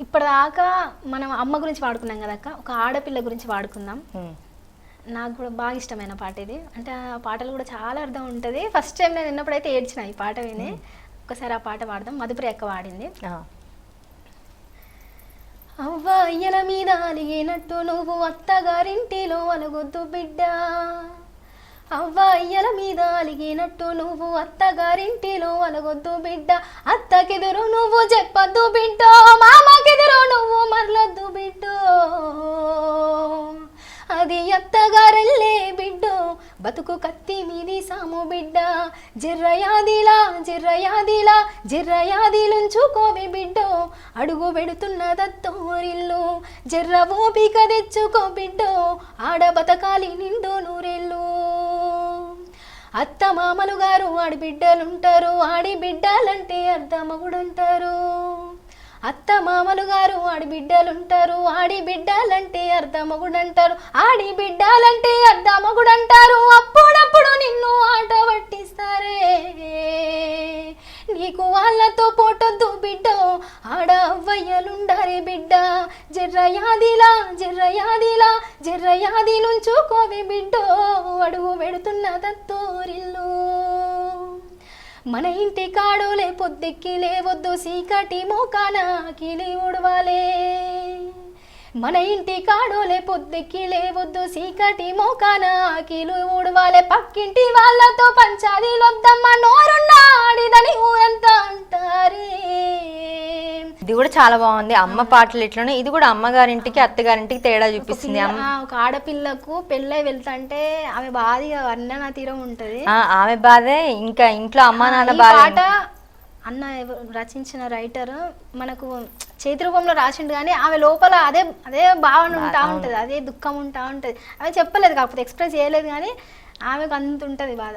ఇప్పటిదాకా మనం అమ్మ గురించి వాడుకున్నాం కదక్క, ఒక ఆడపిల్ల గురించి వాడుకుందాం. నాకు కూడా బాగా ఇష్టమైన పాట ఇది. అంటే ఆ పాటలు కూడా చాలా అర్థం ఉంటుంది. ఫస్ట్ టైం నేను విన్నప్పుడైతే ఏడ్చిన ఈ పాట విని. ఒకసారి ఆ పాట పాడదాం. మధుప్రియ అక్క వాడింది. అవ్వ అయ్యల మీద అలిగినట్టు నువ్వు అత్తగారింటిలో అలగొద్దు బిడ్డ, అవ్వ అయ్యల మీద అలిగినట్టు నువ్వు అత్తగారింటిలో అలగొద్దు బిడ్డ, అత్తకెదురు నువ్వు చెప్పొద్దు బిడ్డ, మామకెదురు నువ్వు మరలొద్దు బిడ్డ, అది అత్తగారల్లే బిడ్డో బతుకు కత్తి మీది సాము బిడ్డ, జిర్రయాదిలా జిర్రయాదిలా జిర్రయాదిలుంచుకోవి బిడ్డో, అడుగు పెడుతున్నదత్తోరిల్లు జర్ర ఓపిక తెచ్చుకో బిడ్డో, ఆడ బతకాలి నిండు నూరెళ్ళు. అత్త మామలు గారు ఆడిబిడ్డలుంటారు, ఆడిబిడ్డలంటే అర్ధమగుడంటారు. అత్త మామలు గారు ఆడిబిడ్డలుంటారు, ఆడిబిడ్డలంటే అర్ధమగుడంటారు, ఆడిబిడ్డలంటే అర్ధమగుడంటారు. అప్పుడప్పుడు నిన్ను ఆట పట్టిస్తారే, నీకు వాళ్ళతో పోటొద్దు బిడ్డో, ఆడ అవ్వయ్యలుండారే బిడ్డ, జర్రయాదిలా జర్రయాదిలా జర్రయాదిలుంచుకోవి బిడ్డో, అడుగు పెడుతున్న దత్తోరిల్లు. మన ఇంటి కాడులే పొద్దెక్కి లేవద్దు సీకటి మోకాన కిలి ఉడవాలే, మన ఇంటి కాడులే పొద్దెక్కి లేవద్దు సీకటి మోకాన కిలు ఉడవాలే, పక్కింటి వాళ్ళతో పంచాదిలొద్దమ్మ నోరున్నాడిదని ఊరంతా అంటారే. ఇది కూడా చాలా బాగుంది. అమ్మ పాటలు ఎట్లనో ఇది కూడా అమ్మగారింటికి అత్తగారింటికి తేడా చూపిస్తుంది. ఒక ఆడపిల్లకు పెళ్ళై వెళ్తాంటే ఆమె బాధగా వర్ణన తీరం ఉంటది, ఆమె బాధే ఇంకా ఇంట్లో అమ్మ నాన్న పాట అన్న రచించిన రైటర్ మనకు చేతి రూపంలో రాసిండు, కానీ ఆమె లోపల అదే అదే భావన ఉంటా ఉంటది, అదే దుఃఖం ఉంటా ఉంటది. ఆమె చెప్పలేదు, కాకపోతే ఎక్స్ప్రెస్ చేయలేదు, కానీ ఆమెకు అంత ఉంటది బాధ.